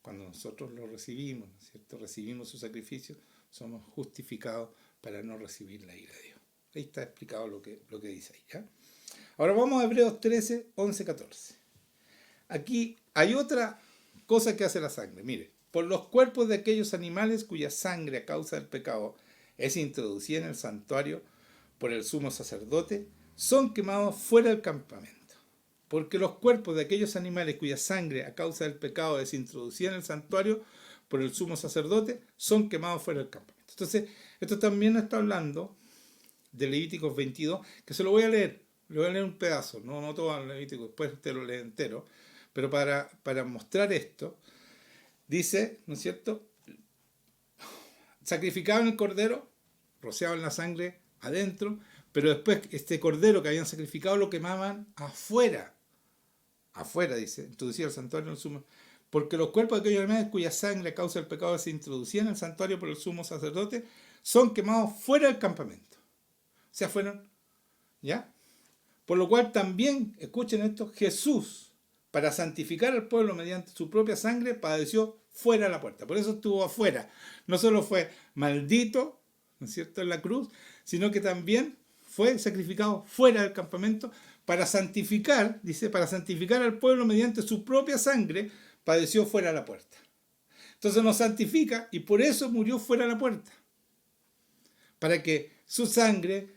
Cuando nosotros lo recibimos, ¿no es cierto? Recibimos su sacrificio, somos justificados para no recibir la ira de Dios. Ahí está explicado lo que dice ahí, ¿ya? Ahora vamos a Hebreos 13, 11, 14. Aquí hay otra cosa que hace la sangre. Mire, por los cuerpos de aquellos animales cuya sangre a causa del pecado es introducida en el santuario por el sumo sacerdote, son quemados fuera del campamento. Porque los cuerpos de aquellos animales cuya sangre a causa del pecado es introducida en el santuario por el sumo sacerdote, son quemados fuera del campamento. Entonces, esto también está hablando de Levíticos 22, que se lo voy a leer. Le voy a leer un pedazo, no todo el Levítico, después te lo lee entero. Pero para mostrar esto, dice, ¿no es cierto? Sacrificaban el cordero, rociaban la sangre adentro, pero después este cordero que habían sacrificado lo quemaban afuera. Afuera, dice, introducía el santuario en el sumo. Porque los cuerpos de aquellos animales cuya sangre a causa del pecado se introducía en el santuario por el sumo sacerdote, son quemados fuera del campamento. O sea, fueron, ¿ya? Por lo cual también, escuchen esto, Jesús, para santificar al pueblo mediante su propia sangre, padeció fuera de la puerta. Por eso estuvo afuera. No solo fue maldito, ¿no es cierto?, en la cruz, sino que también fue sacrificado fuera del campamento para santificar, dice, para santificar al pueblo mediante su propia sangre, padeció fuera de la puerta. Entonces nos santifica y por eso murió fuera de la puerta. Para que su sangre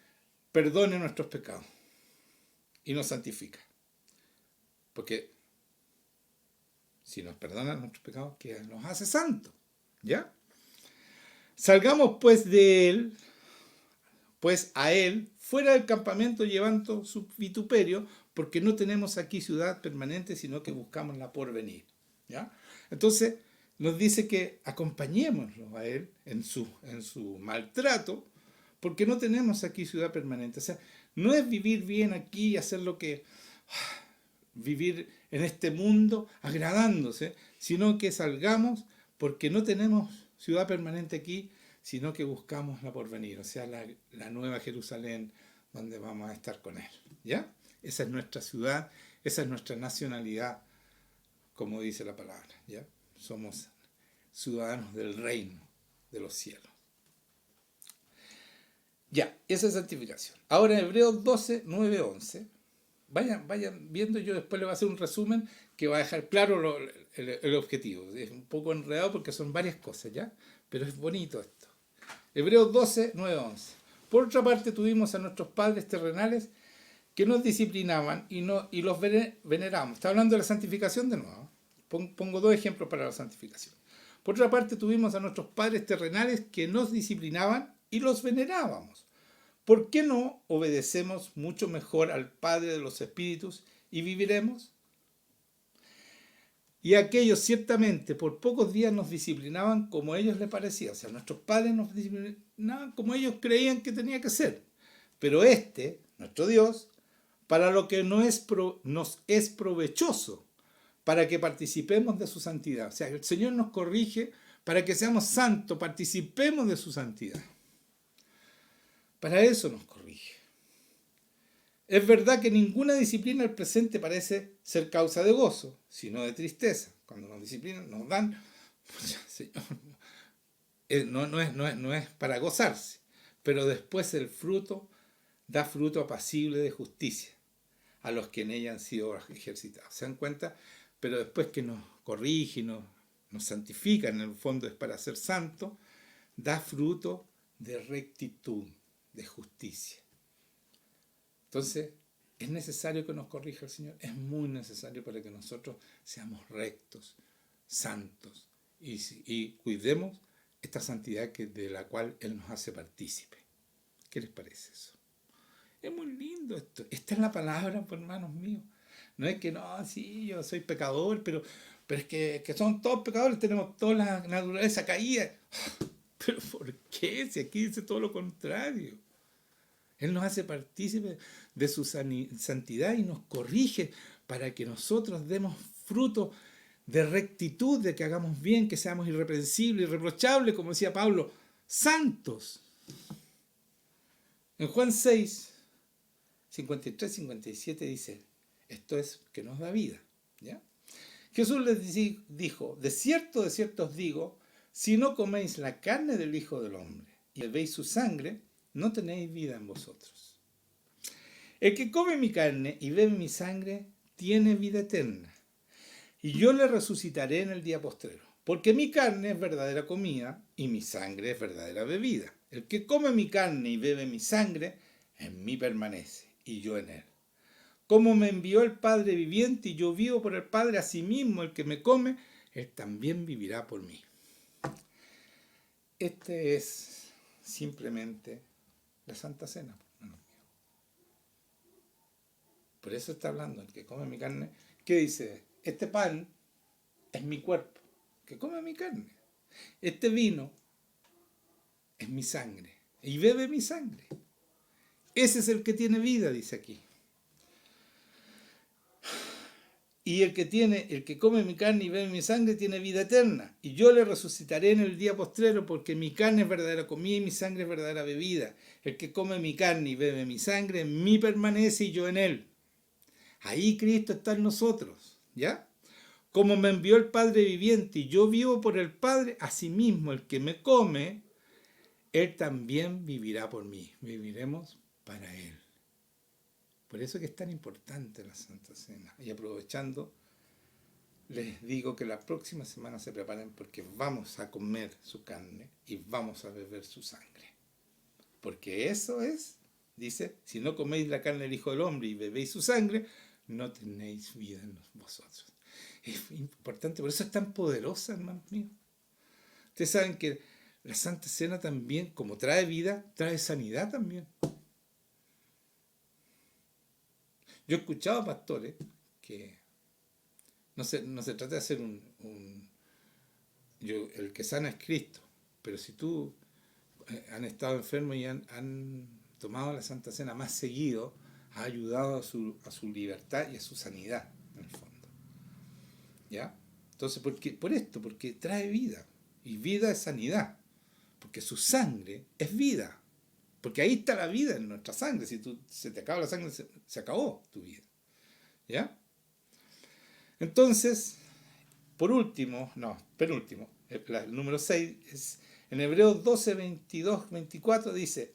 perdone nuestros pecados y nos santifica. Porque si nos perdonan nuestros pecados, que nos hace santos. ¿Ya? Salgamos pues de él, pues a él, fuera del campamento llevando su vituperio, porque no tenemos aquí ciudad permanente, sino que buscamos la porvenir. ¿Ya? Entonces nos dice que acompañémoslo a él en su maltrato, porque no tenemos aquí ciudad permanente. O sea, no es vivir bien aquí y hacer lo que... vivir en este mundo agradándose, sino que salgamos porque no tenemos ciudad permanente aquí, sino que buscamos la porvenir, o sea, la nueva Jerusalén donde vamos a estar con Él. ¿Ya? Esa es nuestra ciudad, esa es nuestra nacionalidad, como dice la palabra. ¿Ya? Somos ciudadanos del reino de los cielos. Ya, esa es santificación. Ahora en Hebreos 12, 9, 11. Vayan viendo, yo después le voy a hacer un resumen que va a dejar claro el objetivo. Es un poco enredado porque son varias cosas, ¿ya? Pero es bonito esto. Hebreos 12, 9, 11. Por otra parte tuvimos a nuestros padres terrenales que nos disciplinaban y los veneramos. Está hablando de la santificación de nuevo. Pongo dos ejemplos para la santificación. Por otra parte tuvimos a nuestros padres terrenales que nos disciplinaban y los venerábamos. ¿Por qué no obedecemos mucho mejor al Padre de los Espíritus y viviremos? Y aquellos ciertamente por pocos días nos disciplinaban como a ellos les parecía. O sea, nuestros padres nos disciplinaban como ellos creían que tenía que ser. Pero nuestro Dios, para lo que nos es provechoso, para que participemos de su santidad. O sea, el Señor nos corrige para que seamos santos, participemos de su santidad. Para eso nos corrige. Es verdad que ninguna disciplina al presente parece ser causa de gozo, sino de tristeza. Cuando nos disciplinan, nos dan, pues, Señor, no es para gozarse, pero después el fruto da fruto apacible de justicia a los que en ella han sido ejercitados. ¿Se dan cuenta? Pero después que nos corrige, nos santifica, en el fondo es para ser santo, da fruto de rectitud, de justicia. Entonces, ¿es necesario que nos corrija el Señor? Es muy necesario para que nosotros seamos rectos, santos y cuidemos esta santidad de la cual Él nos hace partícipe. ¿Qué les parece eso? Es muy lindo esto. Esta es la palabra, hermanos míos. No es que sí, yo soy pecador, pero es que son todos pecadores, tenemos toda la naturaleza caída. ¿Pero por qué? Si aquí dice todo lo contrario. Él nos hace partícipe de su santidad y nos corrige para que nosotros demos fruto de rectitud, de que hagamos bien, que seamos irreprensibles, irreprochables, como decía Pablo, santos. En Juan 6, 53, 57 dice, esto es que nos da vida. ¿Ya? Jesús les dijo, de cierto os digo, si no coméis la carne del Hijo del Hombre y bebéis su sangre, no tenéis vida en vosotros. El que come mi carne y bebe mi sangre, tiene vida eterna, y yo le resucitaré en el día postrero. Porque mi carne es verdadera comida y mi sangre es verdadera bebida. El que come mi carne y bebe mi sangre, en mí permanece, y yo en él. Como me envió el Padre viviente y yo vivo por el Padre, asimismo el que me come, él también vivirá por mí. Este es simplemente la Santa Cena. Por eso está hablando, el que come mi carne, ¿qué dice? Este pan es mi cuerpo, que come mi carne. Este vino es mi sangre, y bebe mi sangre. Ese es el que tiene vida, dice aquí. Y el que come mi carne y bebe mi sangre tiene vida eterna. Y yo le resucitaré en el día postrero, porque mi carne es verdadera comida y mi sangre es verdadera bebida. El que come mi carne y bebe mi sangre, en mí permanece y yo en él. Ahí Cristo está en nosotros, ¿ya? Como me envió el Padre viviente y yo vivo por el Padre, asimismo el que me come, él también vivirá por mí. Viviremos para él. Por eso que es tan importante la Santa Cena. Y aprovechando, les digo que la próxima semana se preparen porque vamos a comer su carne y vamos a beber su sangre. Porque eso es, dice, si no coméis la carne del Hijo del Hombre y bebéis su sangre, no tenéis vida en vosotros. Es importante, por eso es tan poderosa, hermanos míos. Ustedes saben que la Santa Cena también, como trae vida, trae sanidad también. Yo he escuchado a pastores que no se trata de hacer el que sana es Cristo, pero si tú han estado enfermos y han tomado la Santa Cena más seguido, ha ayudado a su libertad y a su sanidad, en el fondo. ¿Ya? Entonces, porque trae vida, y vida es sanidad, porque su sangre es vida. Porque ahí está la vida en nuestra sangre. Si se te acaba la sangre, se acabó tu vida. ¿Ya? Entonces, penúltimo, el número 6, es, en Hebreos 12, 22, 24 dice,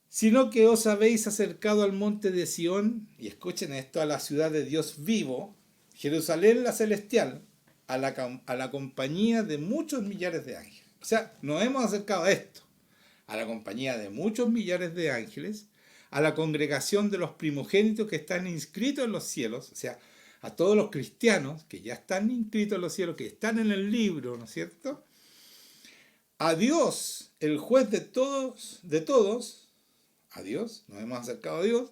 sino que os habéis acercado al monte de Sión, y escuchen esto, a la ciudad de Dios vivo, Jerusalén la celestial, a la compañía de muchos millares de ángeles. O sea, nos hemos acercado a esto, a la compañía de muchos millares de ángeles, a la congregación de los primogénitos que están inscritos en los cielos, o sea, a todos los cristianos que ya están inscritos en los cielos, que están en el libro, ¿no es cierto? A Dios, el juez de todos, a Dios, nos hemos acercado a Dios,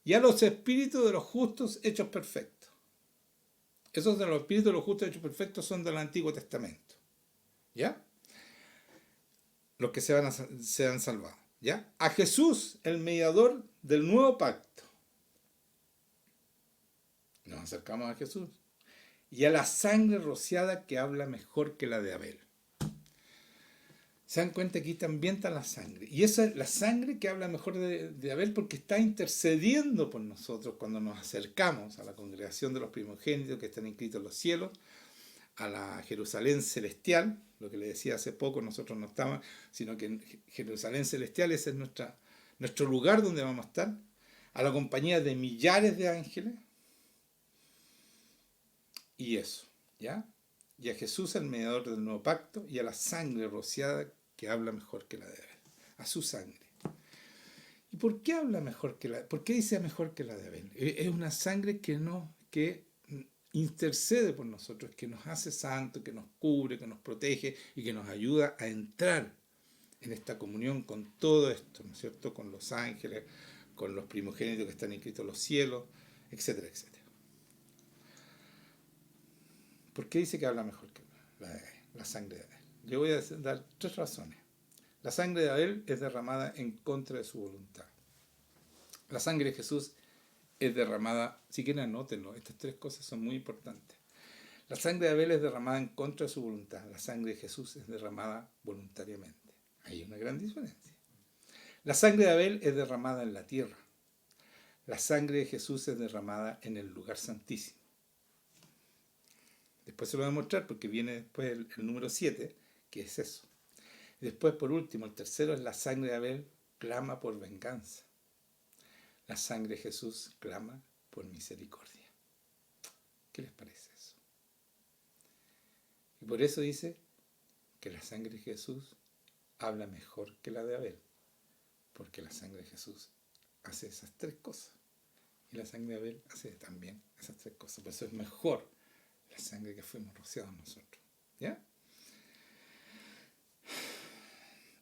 y a los espíritus de los justos hechos perfectos. Esos de los espíritus de los justos hechos perfectos son del Antiguo Testamento. ¿Ya? Los que se han salvado. ¿Ya? A Jesús, el mediador del nuevo pacto. Nos acercamos a Jesús. Y a la sangre rociada que habla mejor que la de Abel. Se dan cuenta que aquí también está la sangre. Y esa es la sangre que habla mejor de Abel porque está intercediendo por nosotros cuando nos acercamos a la congregación de los primogénitos que están inscritos en los cielos, a la Jerusalén celestial, lo que le decía hace poco, nosotros no estamos, sino que en Jerusalén celestial ese es nuestro lugar donde vamos a estar, a la compañía de millares de ángeles, y eso, ¿ya? Y a Jesús, el mediador del nuevo pacto, y a la sangre rociada que habla mejor que la de Abel, a su sangre. ¿Y por qué habla mejor que la? ¿Por qué dice mejor que la de Abel? Es una sangre que intercede por nosotros, que nos hace santos, que nos cubre, que nos protege y que nos ayuda a entrar en esta comunión con todo esto, ¿no es cierto? Con los ángeles, con los primogénitos que están inscritos en los cielos, etcétera, etcétera. ¿Por qué dice que habla mejor que la sangre de Abel? Le voy a dar 3 razones. La sangre de Abel es derramada en contra de su voluntad. La sangre de Jesús es derramada, si quieren anótenlo, estas 3 cosas son muy importantes. La sangre de Abel es derramada en contra de su voluntad. La sangre de Jesús es derramada voluntariamente. Hay una gran diferencia. La sangre de Abel es derramada en la tierra. La sangre de Jesús es derramada en el lugar santísimo. Después se lo voy a mostrar porque viene después el número 7, que es eso. Después, por último, el tercero es la sangre de Abel clama por venganza. La sangre de Jesús clama por misericordia. ¿Qué les parece eso? Y por eso dice que la sangre de Jesús habla mejor que la de Abel, porque la sangre de Jesús hace esas tres cosas y la sangre de Abel hace también esas tres cosas. Por eso es mejor la sangre que fuimos rociados nosotros. ¿Ya?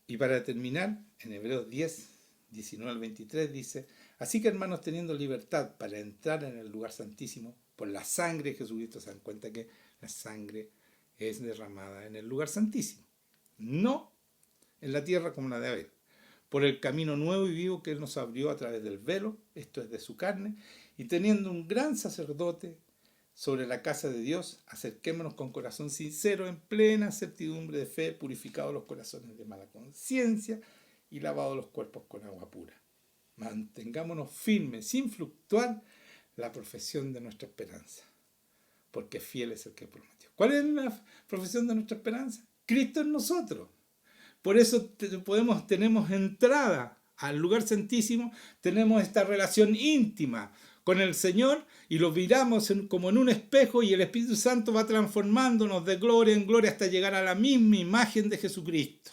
Y para terminar, en Hebreos 10, 19 al 23 dice: así que, hermanos, teniendo libertad para entrar en el lugar santísimo por la sangre de Jesucristo, se dan cuenta que la sangre es derramada en el lugar santísimo, no en la tierra como la de Abel, por el camino nuevo y vivo que Él nos abrió a través del velo, esto es de su carne, y teniendo un gran sacerdote sobre la casa de Dios, acerquémonos con corazón sincero, en plena certidumbre de fe, purificados los corazones de mala conciencia y lavados los cuerpos con agua pura. Mantengámonos firmes, sin fluctuar, la profesión de nuestra esperanza, porque fiel es el que prometió. ¿Cuál es la profesión de nuestra esperanza? Cristo en nosotros. Por eso tenemos entrada al lugar santísimo, tenemos esta relación íntima con el Señor y lo miramos como en un espejo, y el Espíritu Santo va transformándonos de gloria en gloria hasta llegar a la misma imagen de Jesucristo.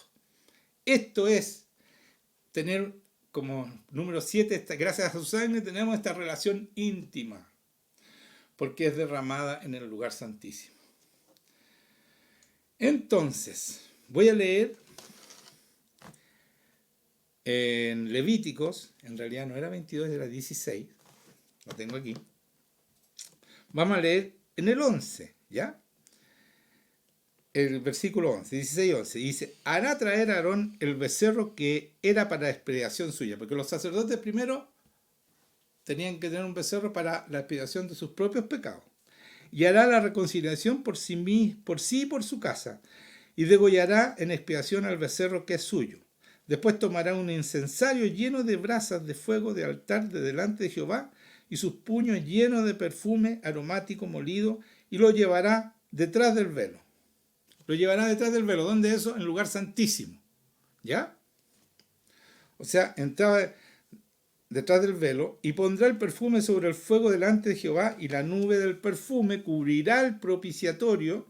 Esto es tener, como número 7, gracias a su sangre tenemos esta relación íntima, porque es derramada en el lugar santísimo. Entonces, voy a leer en Levíticos, en realidad no era 22, era 16, lo tengo aquí. Vamos a leer en el 11, ¿ya? El versículo 11, 16 y 11, dice: hará traer a Aarón el becerro que era para expiación suya, porque los sacerdotes primero tenían que tener un becerro para la expiación de sus propios pecados, y hará la reconciliación por sí y por su casa, y degollará en expiación al becerro que es suyo. Después tomará un incensario lleno de brasas de fuego de altar de delante de Jehová, y sus puños llenos de perfume aromático molido, y lo llevará detrás del velo. Lo llevará detrás del velo. ¿Dónde es eso? En el lugar santísimo. ¿Ya? O sea, entraba detrás del velo, y pondrá el perfume sobre el fuego delante de Jehová, y la nube del perfume cubrirá el propiciatorio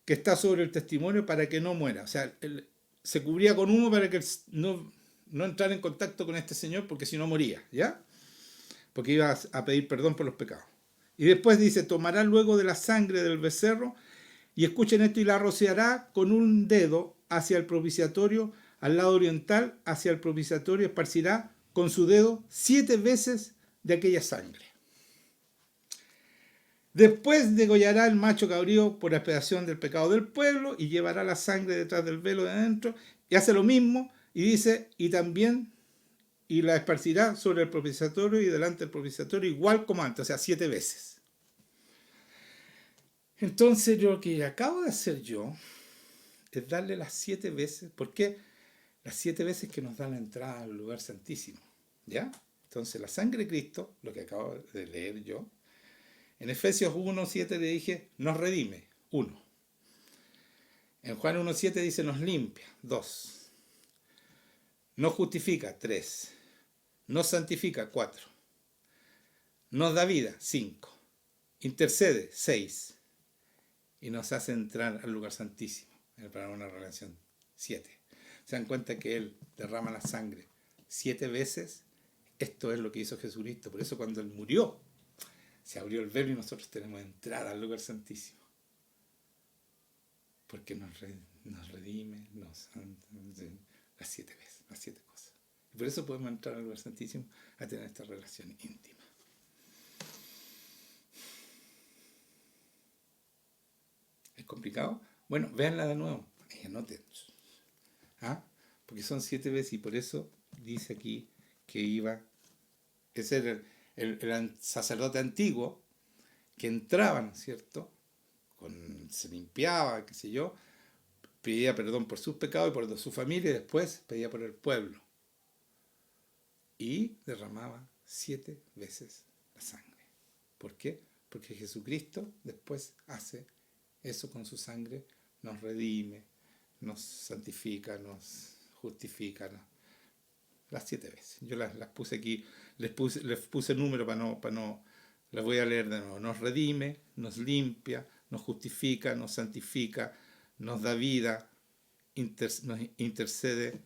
que está sobre el testimonio para que no muera. O sea, se cubría con humo para que no entrara en contacto con este señor, porque si no moría, ¿ya? Porque iba a pedir perdón por los pecados. Y después dice: tomará luego de la sangre del becerro, y escuchen esto, y la rociará con un dedo hacia el propiciatorio, al lado oriental, hacia el propiciatorio, esparcirá con su dedo 7 veces de aquella sangre. Después degollará el macho cabrío por expiación del pecado del pueblo, y llevará la sangre detrás del velo de adentro, y hace lo mismo, y dice: y la esparcirá sobre el propiciatorio y delante del propiciatorio, igual como antes, o sea, 7 veces. Entonces, lo que acabo de hacer yo es darle las 7 veces, porque las 7 veces que nos da la entrada al lugar santísimo, ¿ya? Entonces, la sangre de Cristo, lo que acabo de leer yo, en Efesios 1:7 le dije: nos redime, 1. En Juan 1:7 dice: nos limpia, 2. Nos justifica, 3. Nos santifica, 4. Nos da vida, 5. Intercede, 6. Y nos hace entrar al lugar santísimo para una relación, 7. Se dan cuenta que Él derrama la sangre 7 veces. Esto es lo que hizo Jesucristo. Por eso, cuando Él murió, se abrió el velo y nosotros tenemos entrada al lugar santísimo. Porque nos redime, las 7 veces, las 7 cosas. Y por eso podemos entrar al lugar santísimo a tener esta relación íntima. ¿Es complicado? Bueno, véanla de nuevo. Anoten. ¿Ah? Porque son 7 veces, y por eso dice aquí que iba. Ese era el sacerdote antiguo que entraba, ¿no es cierto? Se limpiaba, qué sé yo, pedía perdón por sus pecados y por su familia, y después pedía por el pueblo. y derramaba 7 veces la sangre. ¿Por qué? Porque Jesucristo después hace eso con su sangre, nos redime, nos santifica, nos justifica, las 7 veces. Yo las puse aquí, les puse número para no, las voy a leer de nuevo. Nos redime, nos limpia, nos justifica, nos santifica, nos da vida, nos intercede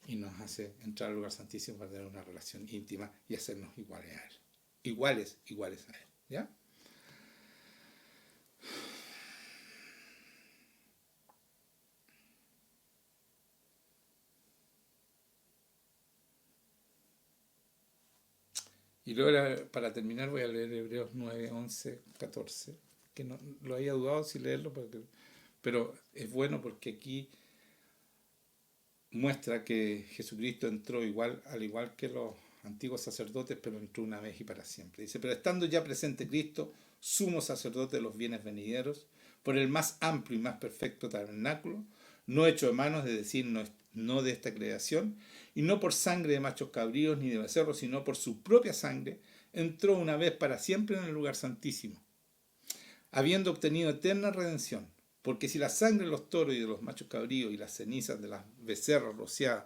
y nos hace entrar al lugar santísimo para tener una relación íntima y hacernos iguales a Él. Iguales a Él. ¿Ya? Y luego, para terminar, voy a leer Hebreos 9, 11, 14, que no lo había dudado si leerlo, pero es bueno porque aquí muestra que Jesucristo entró al igual que los antiguos sacerdotes, pero entró una vez y para siempre. Dice, pero estando ya presente Cristo, sumo sacerdote de los bienes venideros, por el más amplio y más perfecto tabernáculo, no hecho de manos, es decir, no de esta creación, y no por sangre de machos cabríos ni de becerros, sino por su propia sangre, entró una vez para siempre en el lugar santísimo, habiendo obtenido eterna redención. Porque si la sangre de los toros y de los machos cabríos y las cenizas de las becerras rociadas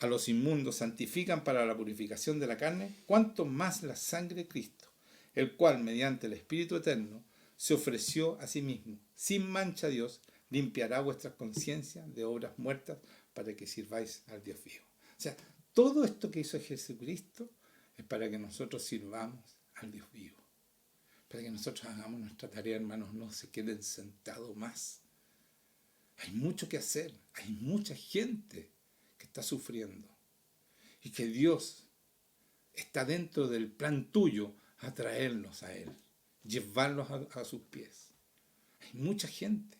a los inmundos santifican para la purificación de la carne, cuánto más la sangre de Cristo, el cual mediante el Espíritu Eterno se ofreció a sí mismo, sin mancha a Dios, limpiará vuestras conciencias de obras muertas para que sirváis al Dios vivo. O sea, todo esto que hizo Jesucristo es para que nosotros sirvamos al Dios vivo. Para que nosotros hagamos nuestra tarea, hermanos, no se queden sentados más. Hay mucho que hacer, hay mucha gente que está sufriendo y que Dios está dentro del plan tuyo a traerlos a Él, llevarlos a sus pies. Hay mucha gente.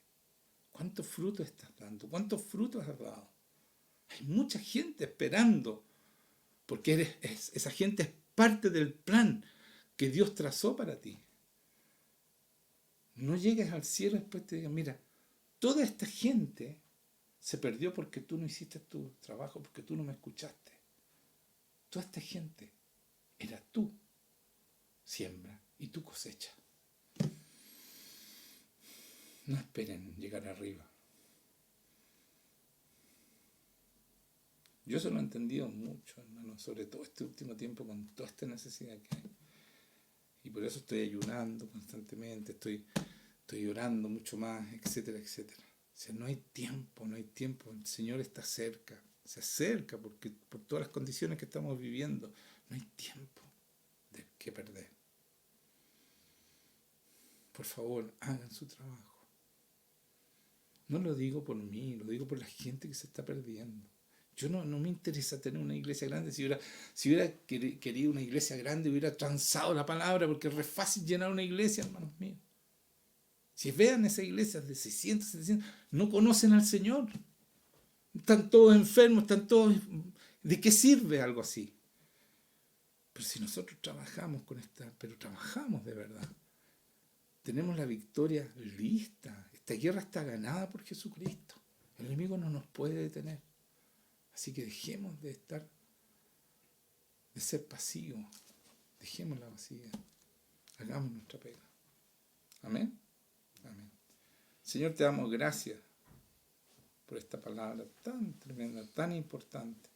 ¿Cuántos frutos estás dando? ¿Cuántos frutos has dado? Hay mucha gente esperando, porque esa gente es parte del plan que Dios trazó para ti. No llegues al cielo y después te digan, mira, toda esta gente se perdió porque tú no hiciste tu trabajo, porque tú no me escuchaste. Toda esta gente era tú siembra y tú cosecha. No esperen llegar arriba. Yo eso lo he entendido mucho, hermano, sobre todo este último tiempo con toda esta necesidad que hay. Y por eso estoy ayunando constantemente, estoy orando mucho más, etcétera, etcétera. O sea, no hay tiempo. El Señor está cerca, se acerca porque por todas las condiciones que estamos viviendo, no hay tiempo de que perder. Por favor, hagan su trabajo. No lo digo por mí, lo digo por la gente que se está perdiendo. Yo no me interesa tener una iglesia grande. Si hubiera querido una iglesia grande, hubiera transado la palabra, porque es re fácil llenar una iglesia, hermanos míos. Si vean esas iglesias de 600, 700, no conocen al Señor. Están todos enfermos, están todos... ¿De qué sirve algo así? Pero si nosotros trabajamos pero trabajamos de verdad. Tenemos la victoria lista. Esta guerra está ganada por Jesucristo. El enemigo no nos puede detener. Así que dejemos de ser pasivos. Dejemos la vacía. Hagamos nuestra pega. Amén. Amén. Señor, te damos gracias por esta palabra tan tremenda, tan importante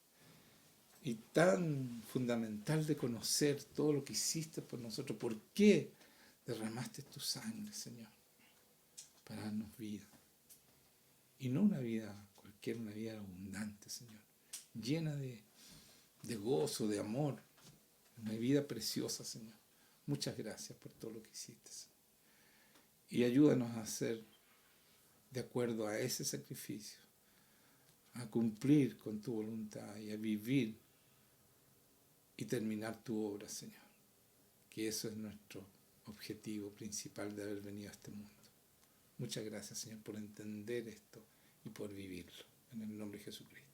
y tan fundamental de conocer todo lo que hiciste por nosotros. ¿Por qué derramaste tu sangre, Señor? Para darnos vida. Y no una vida cualquiera, una vida abundante, Señor. Llena de gozo, de amor. Una vida preciosa, Señor. Muchas gracias por todo lo que hiciste, Señor. Y ayúdanos a hacer de acuerdo a ese sacrificio, a cumplir con tu voluntad y a vivir y terminar tu obra, Señor. Que eso es nuestro objetivo principal de haber venido a este mundo. Muchas gracias, Señor, por entender esto y por vivirlo. En el nombre de Jesucristo.